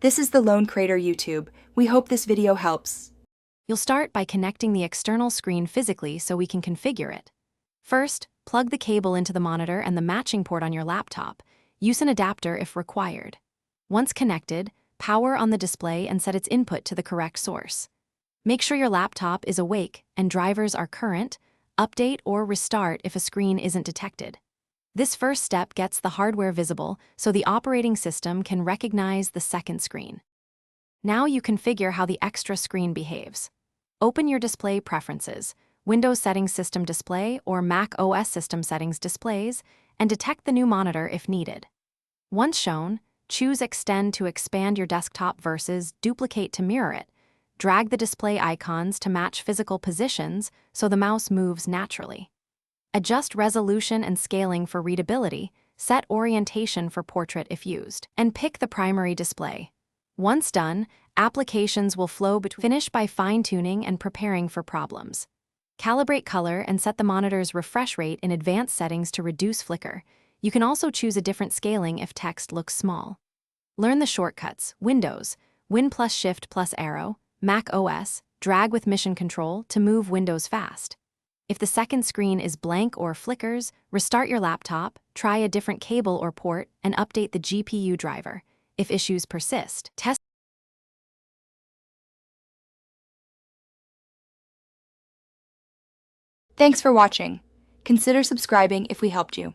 This is the Lone Crater YouTube. We hope this video helps. You'll start by connecting the external screen physically so we can configure it. First, plug the cable into the monitor and the matching port on your laptop. Use an adapter if required. Once connected, power on the display and set its input to the correct source. Make sure your laptop is awake and drivers are current. Update or restart if a screen isn't detected. This first step gets the hardware visible so the operating system can recognize the second screen. Now you configure how the extra screen behaves. Open your display preferences, Windows Settings System Display or Mac OS System Settings Displays, and detect the new monitor if needed. Once shown, choose Extend to expand your desktop versus Duplicate to mirror it. Drag the display icons to match physical positions so the mouse moves naturally. Adjust resolution and scaling for readability, set orientation for portrait if used, and pick the primary display. Once done, applications will flow between. Finish by fine-tuning and preparing for problems. Calibrate color and set the monitor's refresh rate in advanced settings to reduce flicker. You can also choose a different scaling if text looks small. Learn the shortcuts: Windows, Win plus Shift plus arrow, Mac OS, drag with mission control to move windows fast. If the second screen is blank or flickers, restart your laptop, try a different cable or port, and update the GPU driver. If issues persist, test. Thanks for watching. Consider subscribing if we helped you.